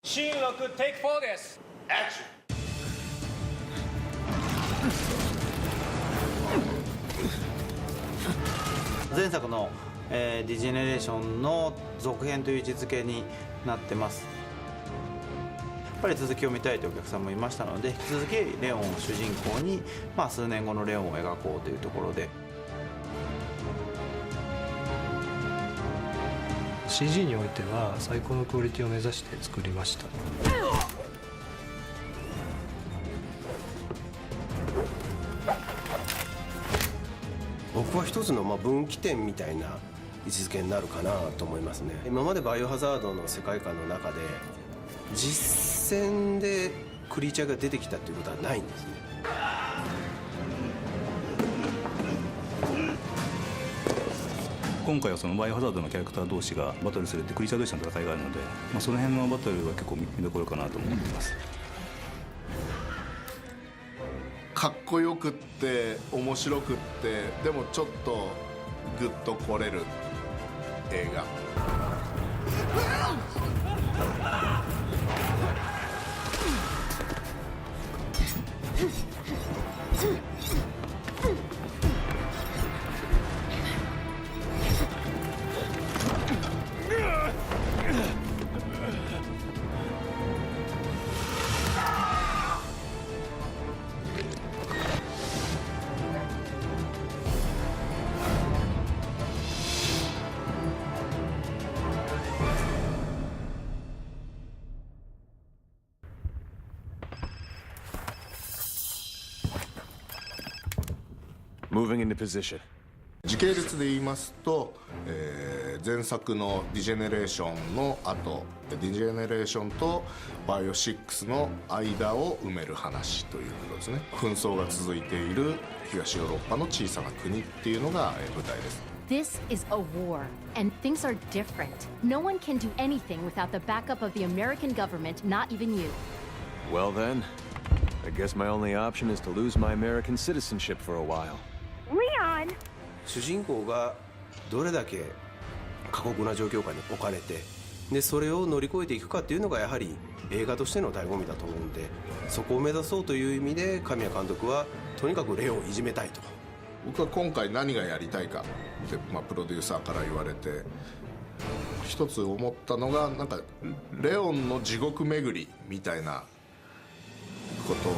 シーン6テイク4です。アクション。前作の、ディジェネレーションの続編という位置づけになってます。やっぱり続きを見たいというお客さんもいましたので、引き続きレオンを主人公に、数年後のレオンを描こうというところで。 CG においては最高のクオリティを目指して作りました。僕は一つの分岐点みたいな位置づけになるかなと思いますね。今までバイオハザードの世界観の中で実戦でクリーチャーが出てきたということはないんですね。今回はそのバイオハザードのキャラクター同士がバトルするってクリーチャー同士の戦いがあるので、その辺のバトルは結構見どころかなと思ってます。かっこよくって面白くってでもちょっとグッと来れる映画。Moving into position. 時系列で言いますと、前作のディジェネレーションの後ディジェネレーションとバイオ6の間を埋める話ということですね。紛争が続いている東ヨーロッパの小さな国っていうのが舞台です。This is a war, and things are different. No one can do anything without the backup of the American government, not even you. Well then, I guess my only option is to lose my American citizenship for a while. Leon! 主人公がどれだけ過酷な状況下に置かれてでそれを乗り越えていくかっていうのがやはり映画としての醍醐味だと思うんで、そこを目指そうという意味で神谷監督はとにかくレオンをいじめたいと。僕は今回何がやりたいかって、プロデューサーから言われて一つ思ったのがなんかレオンの地獄巡りみたいなことに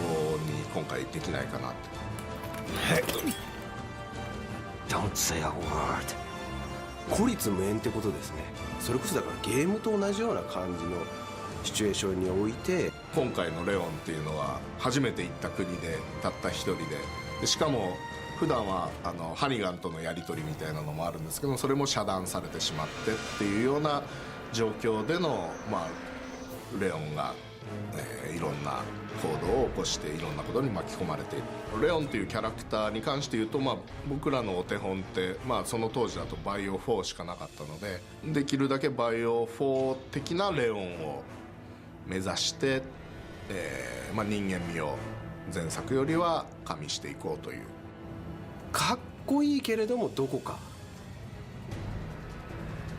今回できないかなって。Don't say a word. 孤立無縁ってことですね。それこそだからゲームと同じような感じのシチュエーションにおいて、今回のレオンっていうのは初めて行った国でたった一人でしかも普段はハニガンとのやり取りみたいなのもあるんですけど、それも遮断されてしまってっていうような状況での、レオンが、いろんな行動を起こしていろんなことに巻き込まれている。レオンっていうキャラクターに関して言うと、僕らのお手本って、その当時だとバイオ4しかなかったので、できるだけバイオ4的なレオンを目指して、人間味を前作よりは加味していこうという。かっこいいけれどもどこか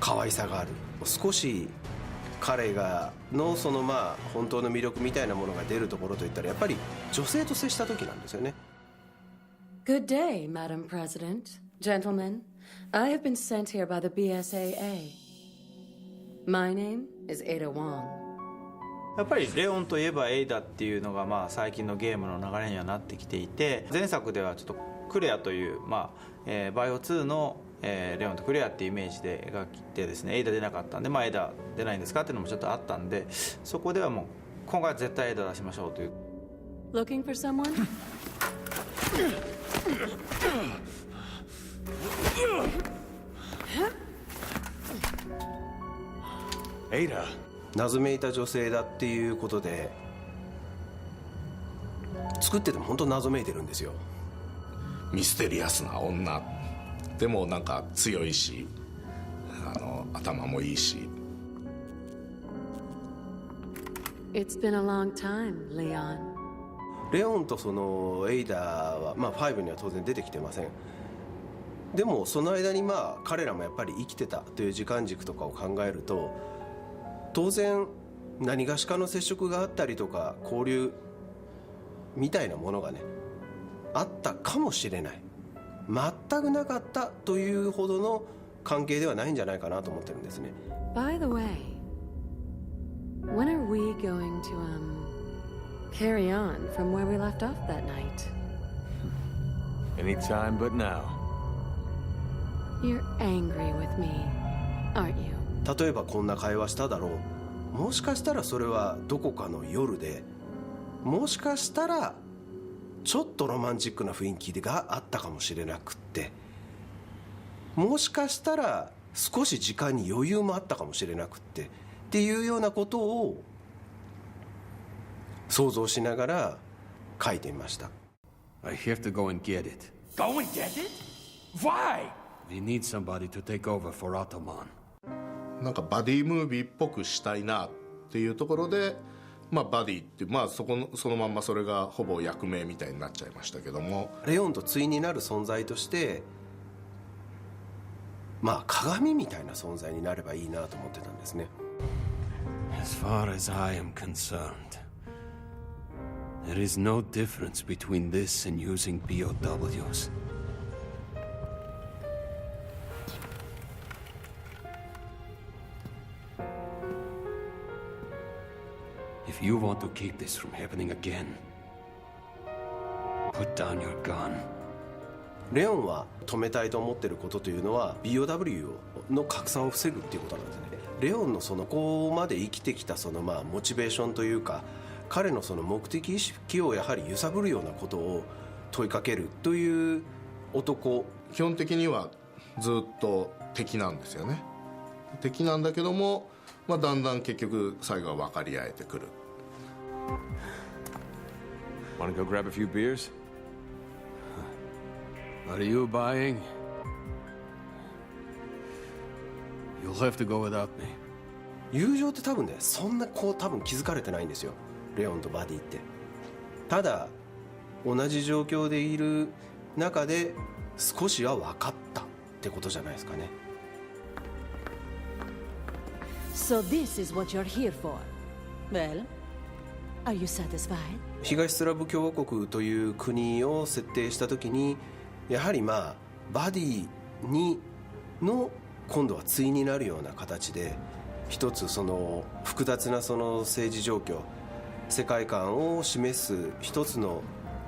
可愛さがある。少し彼がのその本当の魅力みたいなものが出るところといったらやっぱり女性と接した時なんですよね。 Good day, Madam President. Gentlemen, I have been sent here by the BSAA. My name is Ada Wong. やっぱりレオンといえばエイダっていうのが最近のゲームの流れにはなってきていて、前作ではちょっとクレアという、バイオ2の、レオンとクレアっていうイメージで描いてですね、エイダ出なかったんで、エイダ出ないんですかっていうのもちょっとあったんで、そこではもう今回は絶対エイダ出しましょうという。 Looking for someone? Ada. 謎めいた女性だっていうことで作ってても本当謎めいてるんですよ。ミステリアスな女でもなんか強いし頭もいいし。 It's been a long time, Leon. レオンとそのエイダは5には当然出てきてません。でもその間に彼らもやっぱり生きてたという時間軸とかを考えると当然何がしかの接触があったりとか交流みたいなものがねあったかもしれない、全くなかったというほどの関係ではないんじゃないかなと思ってるんですね。 By the way, when are we going to, carry on from where we left off that night? Anytime but now. You're angry with me, aren't you? 例えばこんな会話しただろう、もしかしたらそれはどこかの夜で、もしかしたらちょっとロマンチックな雰囲気があったかもしれなくって、もしかしたら少し時間に余裕もあったかもしれなくってっていうようなことを想像しながら書いてみました。 I have to go and get it. Go and get it? Why? They need somebody to take over for Ottoman. なんかバディムービーっぽくしたいなっていうところで、まあ、バディって、まあ、そのまんまそれがほぼ役名みたいになっちゃいましたけども、レオンと対になる存在としてまあ鏡みたいな存在になればいいなと思ってたんですね。 As far as I am concerned, there is no difference between this and using POWs. If you want to keep this from happening again, put down your gun. レオンは止めたいと思ってることというのは BOW の拡散を防ぐっていうことなんですね。レオンのそのここまで生きてきたそのまあモチベーションというか、彼のその目的意識をやはり揺さぶるようなことを問いかけるという男。基本的にはずっと敵なんですよね。敵なんだけども、まあ、だんだん結局最後は分かり合えてくる。 Want to go grab a few beers? Are you buying? You'll have to go without me. 友情って多分ねそんなこう多分気づかれてないんですよ、レオンとバディって。ただ同じ状況でいる中で少しは分かったってことじゃないですかね。 So this is what you're here for. Well, are you satisfied? 東スラブ共和国という国を設定した時にやはりまあバディにの今度は対になるような形で一つその複雑なその政治状況、世界観を示す一つの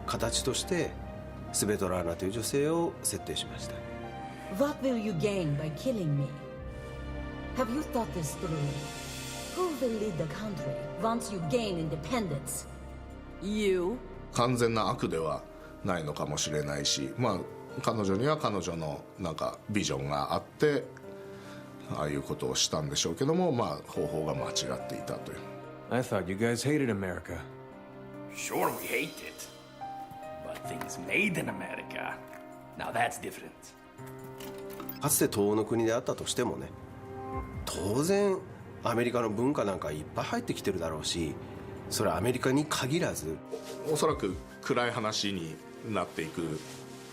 形としてスベトラーナという女性を設定しました。 What will you gain by killing me? Have you thought this through? Who will lead the country once you gain independence? You? 完全な悪ではないのかもしれないし、まあ彼女には彼女のなんかビジョンがあってああいうことをしたんでしょうけども、まあ方法が間違っていたという。 I thought you guys hated America. Sure, we hate it. But things made in America. Now that's different. かつて東欧の国であったとしてもね、当然アメリカの文化なんかいっぱい入ってきてるだろうし、それはアメリカに限らずおそらく暗い話になっていく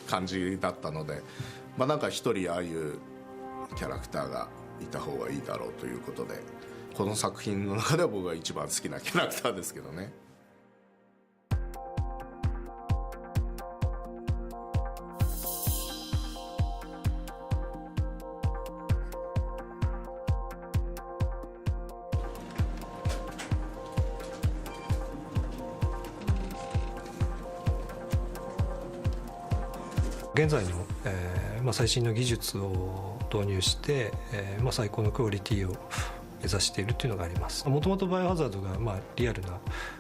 感じだったので、まあなんか一人ああいうキャラクターがいた方がいいだろうということで、この作品の中では僕が一番好きなキャラクターですけどね。現在の、最新の技術を導入して、最高のクオリティを目指しているというのがあります。もともとバイオハザードが、リアルな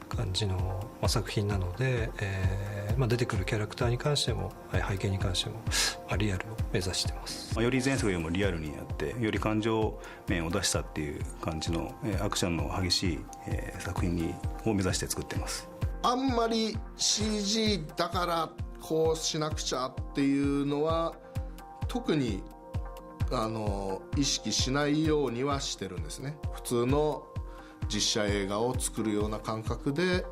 感じの、作品なので、出てくるキャラクターに関しても背景に関しても、リアルを目指しています。より前作よりもリアルにやってより感情面を出したっていう感じのアクションの激しい作品を目指して作っています。あんまり CG だからこうしなくちゃっていうのは特に意識しないようにはしてるんですね。普通の実写映画を作るような感覚で、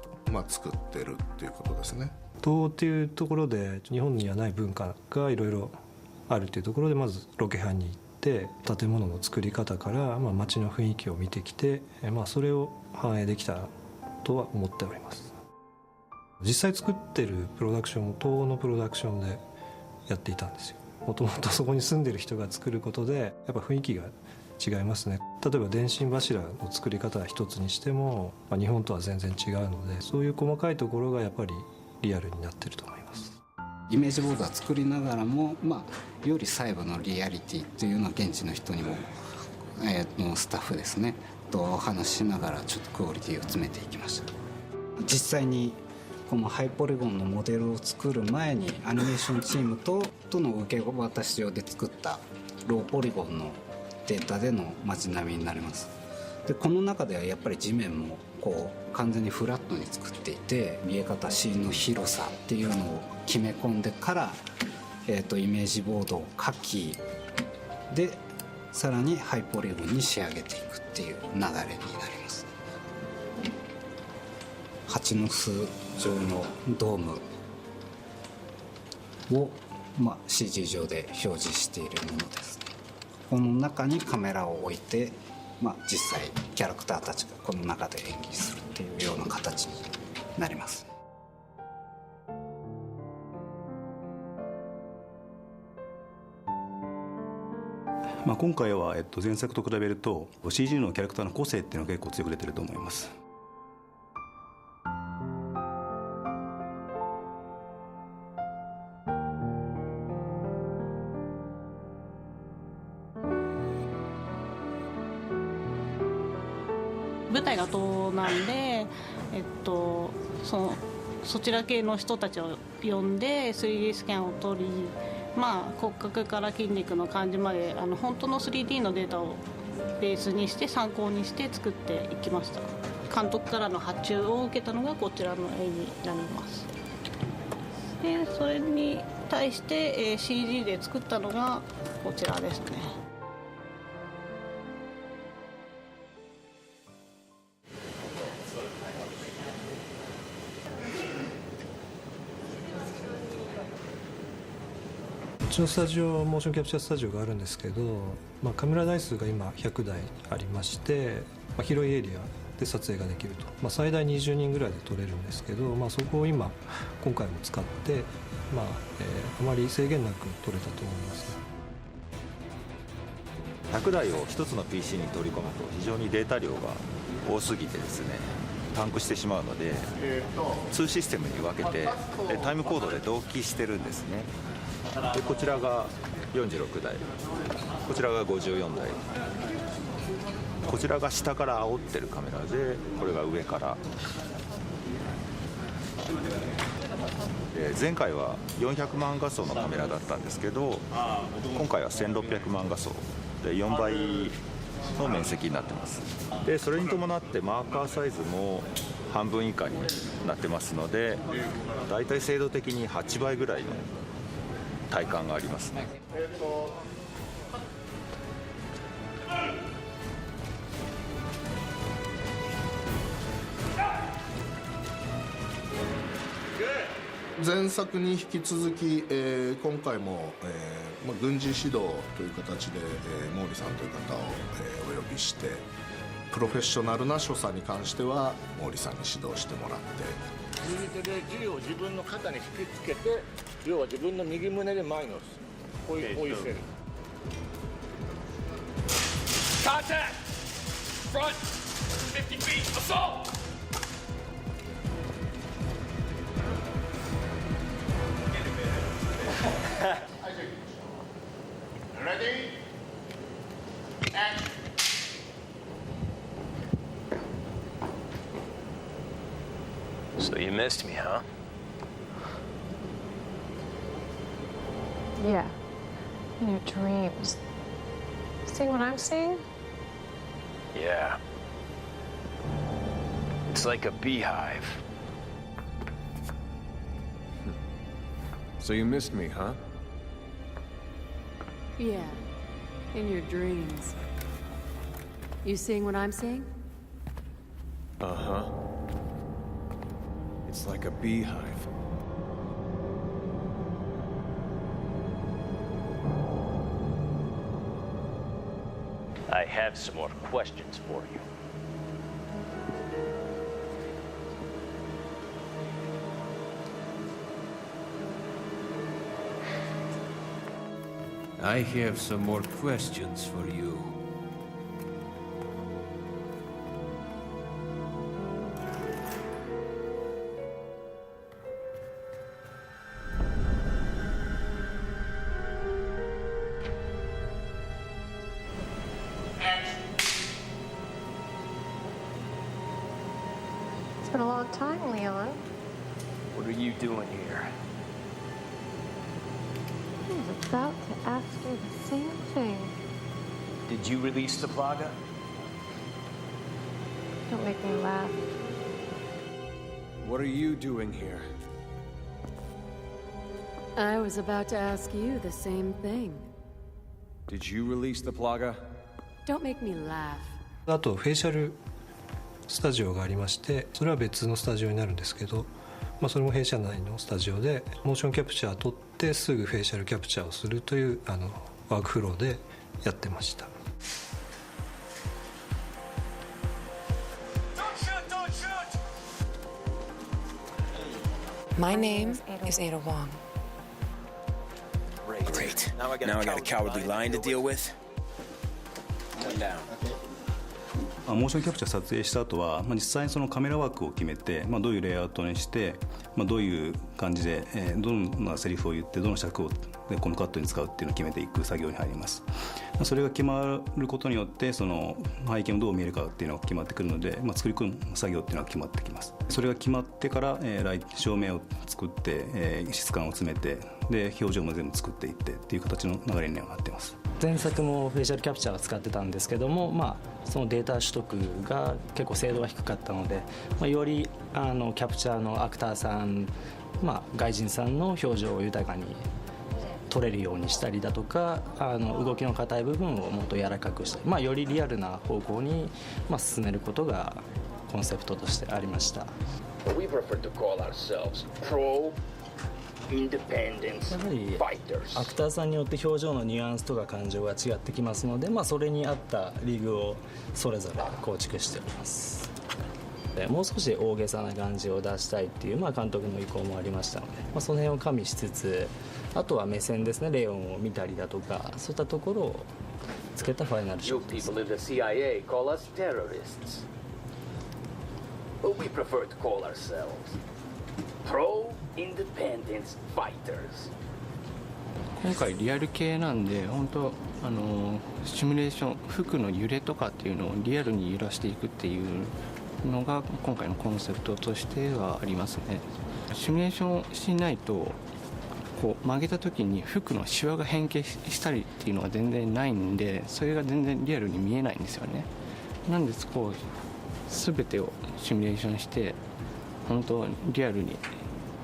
作ってるっていうことですね。東欧っていうところで日本にはない文化がいろいろあるっていうところでまずロケハンに行って建物の作り方から、街の雰囲気を見てきて、それを反映できたとは思っております。実際作ってるプロダクションも東欧のプロダクションでやっていたんですよ。もともとそこに住んでる人が作ることでやっぱ雰囲気が違いますね。例えば電信柱の作り方一つにしても、日本とは全然違うので、そういう細かいところがやっぱりリアルになってると思います。イメージボードは作りながらも、より細部のリアリティっていうのは現地の人にも、スタッフですねとお話ししながらちょっとクオリティを詰めていきました。実際にこのハイポリゴンのモデルを作る前にアニメーションチームとの受け渡し上で作ったローポリゴンのデータでの街並みになります。でこの中ではやっぱり地面も完全にフラットに作っていて、見え方シーンの広さっていうのを決め込んでから、イメージボードを書きでさらにハイポリゴンに仕上げていくっていう流れになります。蜂の巣状のドームを、CG 上で表示しているものです。この中にカメラを置いて、実際キャラクターたちがこの中で演技するっていうような形になります。今回は、前作と比べると CG のキャラクターの個性っていうのが結構強く出てると思います。舞台が東なんで、そちら系の人たちを呼んで 3D スキャンを取り、骨格から筋肉の感じまで本当の 3D のデータをベースにして参考にして作っていきました。監督からの発注を受けたのがこちらの絵になります。でそれに対して、CG で作ったのがこちらですね。うちのスタジオ、モーションキャプチャースタジオがあるんですけど、カメラ台数が今100台ありまして、広いエリアで撮影ができると、最大20人ぐらいで撮れるんですけど、そこを今回も使って、あまり制限なく撮れたと思います。100台を1つの PC に取り込むと非常にデータ量が多すぎてですね、パンクしてしまうので、2システムに分けてタイムコードで同期してるんですね。でこちらが46台、こちらが54台、こちらが下から煽ってるカメラで、これが上から。前回は400万画素のカメラだったんですけど、今回は1600万画素で4倍の面積になってます。でそれに伴ってマーカーサイズも半分以下になってますので、だいたい精度的に8倍ぐらいの体感がありますね。前作に引き続き、今回も、軍事指導という形で、毛利さんという方を、お呼びして、プロフェッショナルな所作に関しては毛利さんに指導してもらって、右手で銃を自分の肩に引きつけて、要は自分の右胸で前に押す。こういうセル。Contact! Front! 50 feet! Assault! Ready? Action! So you missed me, huh? Yeah, in your dreams. See what I'm seeing? Yeah. It's like a beehive. So you missed me, huh? Yeah, in your dreams. You seeing what I'm seeing? Uh-huh. It's like a beehive. I have some more questions for you. I have some more questions for you. It's been a long time, Leon. What are you doing here? I was about to ask you the same thing. Did you release the Plaga? Don't make me laugh. What are you doing here? I was about to ask you the same thing. Did you release the Plaga? Don't make me laugh. あとフェイシャルスタジオがありまして、それは別のスタジオになるんですけど、それも弊社内のスタジオでモーションキャプチャー撮ってすぐフェイシャルキャプチャーをするというワークフローでやってました。My name is Ada Wong. Great. Now I got a cowardly lion to deal with. One down. モーションキャプチャー撮影した後は、実際にそのカメラワークを決めて、どういうレイアウトにして、どういう感じで、どんなセリフを言ってどの尺をこのカットに使うっていうのを決めていく作業に入ります。それが決まることによってその背景もどう見えるかっていうのが決まってくるので、作り込む作業っていうのが決まってきます。それが決まってから、照明を作って、質感を詰めて、で表情も全部作っていってっていう形の流れにはなっています。前作もフェイシャルキャプチャーを使ってたんですけども、そのデータ取得が結構精度が低かったので、よりキャプチャーのアクターさん、外人さんの表情を豊かに撮れるようにしたりだとか、動きの硬い部分をもっと柔らかくしたり、よりリアルな方向に、進めることがコンセプトとしてありました。We prefer to call ourselves pro-independence やはり fighters. アクターさんによって表情のニュアンスとか感情が違ってきますので、それに合ったリグをそれぞれ構築しております。もう少し大げさな感じを出したいっていう、監督の意向もありましたので、その辺を加味しつつ、あとは目線ですね、レオンを見たりだとか、そういったところをつけたファイナルショ You ットです。 people in the CIA call us terrorists. But we prefer to call ourselves pro-independence fighters. 今回リアル系なんで、本当シミュレーション、服の揺れとかっていうのをリアルに揺らしていくっていうのが今回のコンセプトとしてはありますね。シミュレーションしないとこう曲げた時に服のシワが変形したりっていうのが全然ないんで、それが全然リアルに見えないんですよね。なんでこう全てをシミュレーションして本当リアルに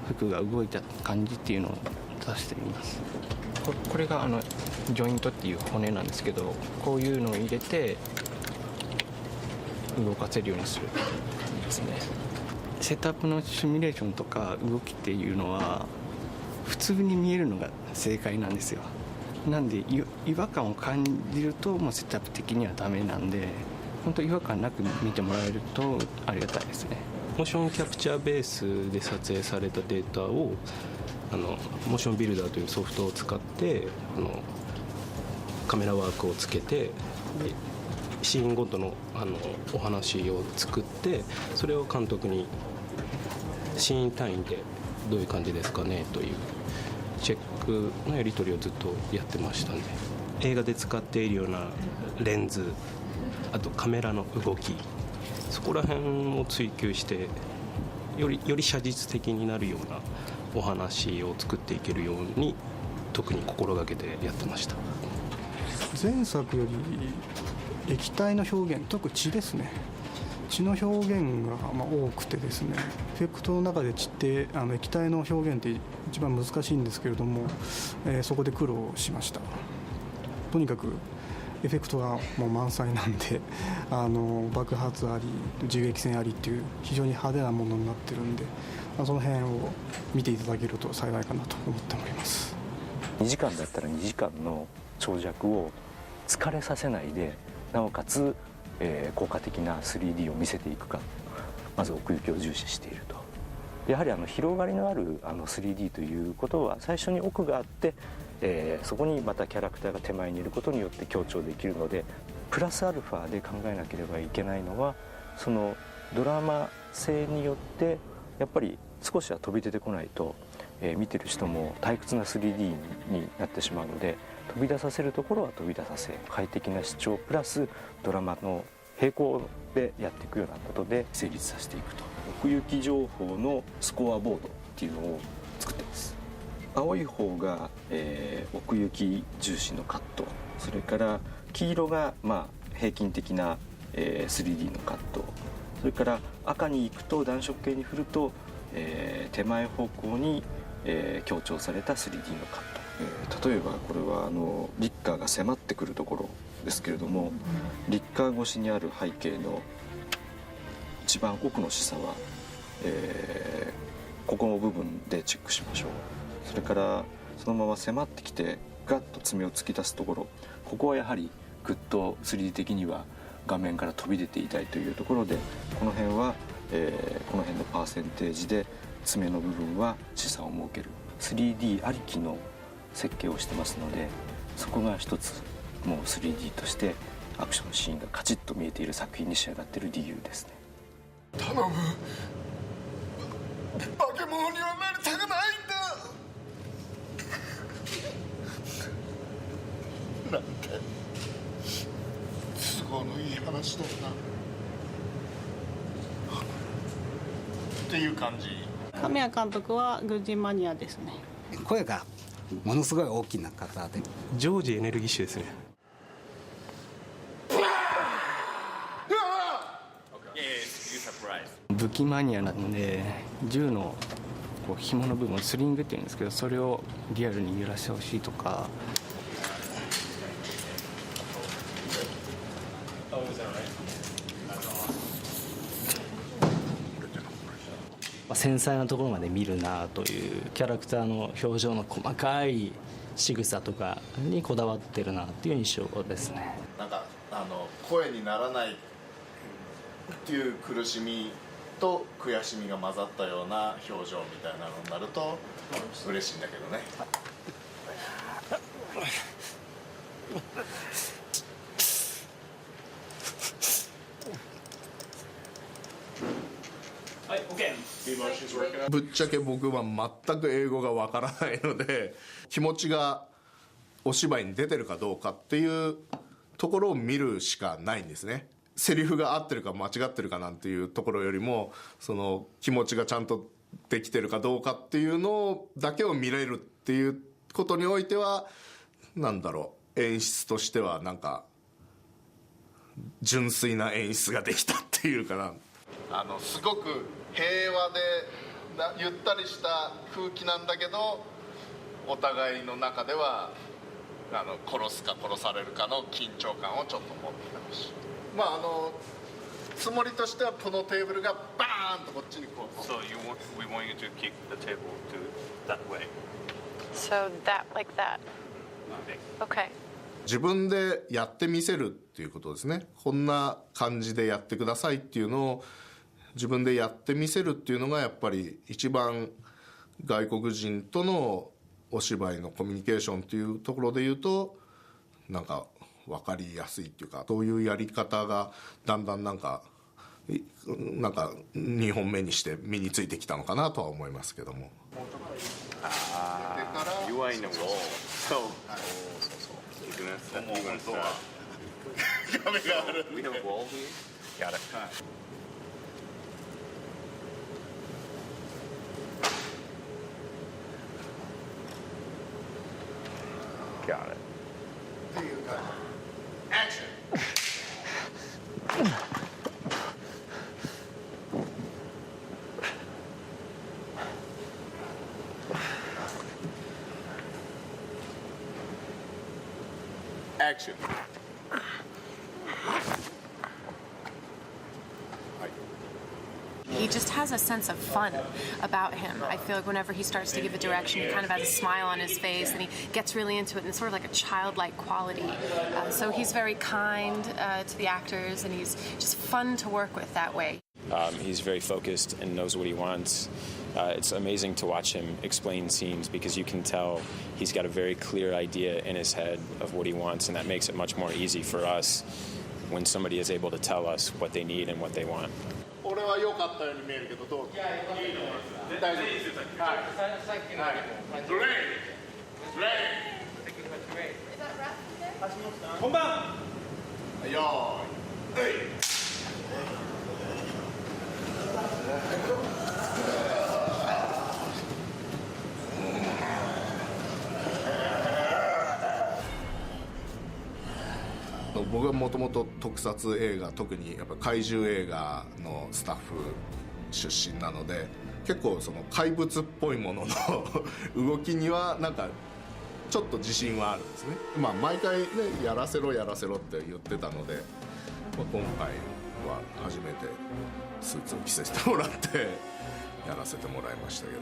服が動いた感じっていうのを出しています。これがジョイントっていう骨なんですけど、こういうのを入れて動かせるようにする感じですね。セットアップのシミュレーションとか動きっていうのは普通に見えるのが正解なんですよ。なんで違和感を感じるともうセットアップ的にはダメなんで、本当違和感なく見てもらえるとありがたいですね。モーションキャプチャーベースで撮影されたデータをモーションビルダーというソフトを使ってカメラワークをつけて、シーンごとのお話を作って、それを監督にシーン単位でどういう感じですかねというチェックのやり取りをずっとやってましたね。映画で使っているようなレンズ、あとカメラの動き、そこら辺を追求してより写実的になるようなお話を作っていけるように特に心がけてやってました。前作より液体の表現、特に血ですね、血の表現が多くてですね、エフェクトの中で血って液体の表現って一番難しいんですけれども、そこで苦労しました。とにかくエフェクトがもう満載なんで爆発あり銃撃戦ありっていう非常に派手なものになってるんで、その辺を見ていただけると幸いかなと思っております。2時間だったら2時間の長尺を疲れさせないでなおかつ、効果的な 3D を見せていくか、まず奥行きを重視していると。やはり広がりのある3D ということは最初に奥があって、そこにまたキャラクターが手前にいることによって強調できるので、プラスアルファで考えなければいけないのは、そのドラマ性によってやっぱり少しは飛び出てこないと、見てる人も退屈な 3D になってしまうので、飛び出させるところは飛び出させ、快適な視聴プラスドラマの並行でやっていくようなことで成立させていくと。奥行き情報のスコアボードっていうのを作ってます。青い方が、奥行き重視のカット、それから黄色が、平均的な、3D のカット、それから赤に行くと暖色系に振ると、手前方向に、強調された 3D のカット、例えばこれはリッカーが迫ってくるところですけれども、リッカー越しにある背景の一番奥の示唆は、ここの部分でチェックしましょう。それからそのまま迫ってきてガッと爪を突き出すところ、ここはやはりグッと 3D 的には画面から飛び出ていたいというところで、この辺は、この辺のパーセンテージで爪の部分は示唆を設ける 3D ありきの設計をしてますので、そこが一つもう 3D としてアクションシーンがカチッと見えている作品に仕上がっている理由ですね。頼む、化け物にはなりたくないんだ。なんて都合のいい話だなっていう感じ。神谷監督は軍人マニアですね。声がものすごい大きな方で、常時エネルギッシュですね。武器マニアなので、銃の紐の部分、スリングっていうんですけど、それをリアルに揺らしてほしいとか。繊細なところまで見るなというキャラクターの表情の細かい仕草とかにこだわってるなっていう印象ですね。なんか声にならないっていう苦しみと悔しみが混ざったような表情みたいなのになると嬉しいんだけどね。はい、OK。ぶっちゃけ僕は全く英語がわからないので、気持ちがお芝居に出てるかどうかっていうところを見るしかないんですね。セリフが合ってるか間違ってるかなんていうところよりも、その気持ちがちゃんとできてるかどうかっていうのだけを見れるっていうことにおいては、なんだろう、演出としてはなんか純粋な演出ができたっていうかな。すごく平和でゆったりした空気なんだけど、お互いの中では殺すか殺されるかの緊張感をちょっと持ってほしい。つもりとしてはこのテーブルがバーンとこっちにこう。So we want you to kick the table to that way. So that, like that. Okay. 自分でやってみせるっていうことですね。こんな感じでやってくださいっていうのを自分でやってみせるっていうのがやっぱり一番外国人とのお芝居のコミュニケーションっていうところで言うとなんか分かりやすいっていうか、そういうやり方がだんだんなんか2本目にして身についてきたのかなとは思いますけども。You are in a wall. So you're gonna start. We have a wall here. Got it. Got it. Action. Action. も He just has a sense of fun about him. I feel like whenever he starts to give a direction, he kind of has a smile on his face, and he gets really into it, and it's sort of like a childlike quality. So he's very kind to the actors, and he's just fun to work with that way. He's very focused and knows what he wants. It's amazing to watch him explain scenes because you can tell he's got a very clear idea in his head of what he wants, and that makes it much more easy for us when somebody is able to tell us what they need and what they want. 俺は良かったように見えるけどどう？いやいいと思います。大丈夫です。はい。さっきのグレイ。グレイ。本番。よーい。はい。僕はもともと特撮映画、特にやっぱ怪獣映画のスタッフ出身なので、結構その怪物っぽいものの動きにはなんかちょっと自信はあるんですね。まあ毎回ねやらせろやらせろって言ってたので、まあ、今回は初めてスーツを着せてもらってやらせてもらいましたけど。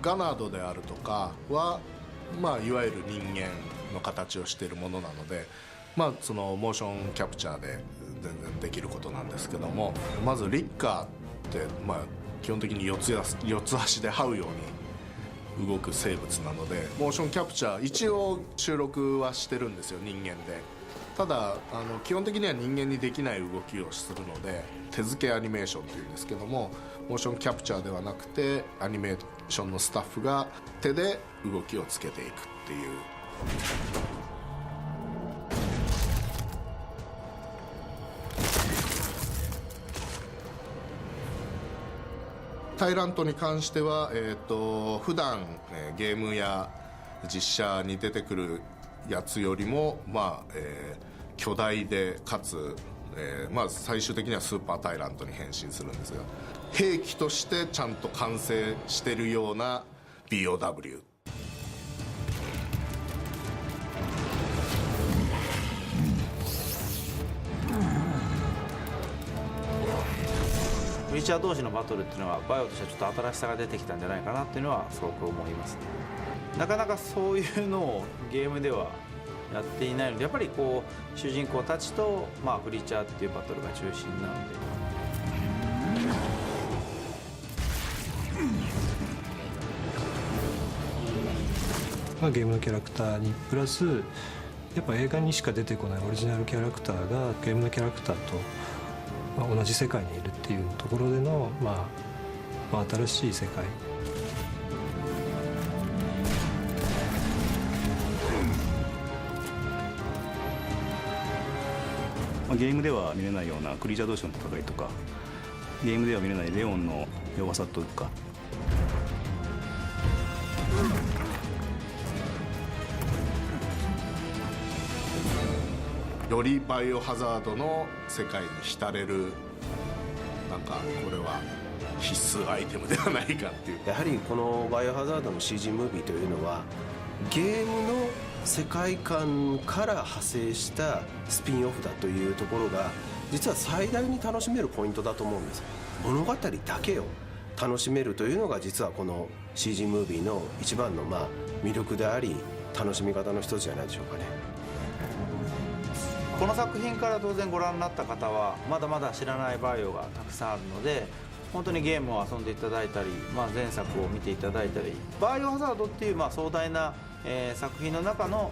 ガナードであるとかは、まあ、いわゆる人間の形をしているものなので、まあ、そのモーションキャプチャーで全然できることなんですけども、まずリッカーって、まあ、基本的に四つ足で這うように動く生物なので、モーションキャプチャー一応収録はしてるんですよ、人間で。ただ基本的には人間にできない動きをするので、手付けアニメーションっていうんですけども、モーションキャプチャーではなくてアニメーションのスタッフが手で動きをつけていくっていう。タイラントに関しては、普段ゲームや実写に出てくるやつよりも、まあ巨大でかつ、まあ、最終的にはスーパータイラントに変身するんですが、兵器としてちゃんと完成してるような BOW。クリーチャー同士のバトルっていうのはバイオとしてはちょっと新しさが出てきたんじゃないかなっていうのはすごく思いますね。なかなかそういうのをゲームではやっていないので、やっぱりこう主人公たちと、まあ、クリーチャーっていうバトルが中心なので。まあ、ゲームのキャラクターにプラスやっぱ映画にしか出てこないオリジナルキャラクターがゲームのキャラクターと、まあ、同じ世界にいるっていうところでの、まあ、新しい世界。ゲームでは見れないようなクリーチャー同士の戦いとか、ゲームでは見れないレオンの弱さというか、よりバイオハザードの世界に浸れる、なんかこれは必須アイテムではないかっていう。やはりこのバイオハザードの CG ムービーというのはゲームの世界観から派生したスピンオフだというところが実は最大に楽しめるポイントだと思うんです。物語だけを楽しめるというのが実はこの CG ムービーの一番の魅力であり楽しみ方の一つじゃないでしょうかね。この作品から当然ご覧になった方はまだまだ知らないバイオがたくさんあるので、本当にゲームを遊んでいただいたり、前作を見ていただいたり、バイオハザードっていう壮大な、作品の中の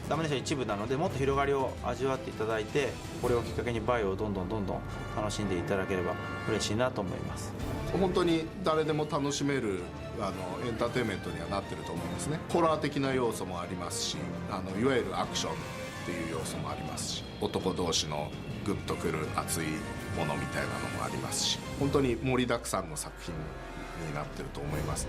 ダメでした一部なので、もっと広がりを味わっていただいて、これをきっかけにバイオをどんどん楽しんでいただければ嬉しいなと思います。本当に誰でも楽しめるエンターテインメントにはなってると思いますね。ホラー的な要素もありますし、いわゆるアクションっていう要素もありますし、男同士のグッとくる熱いものみたいなのもありますし、本当に盛りだくさんの作品になってると思います。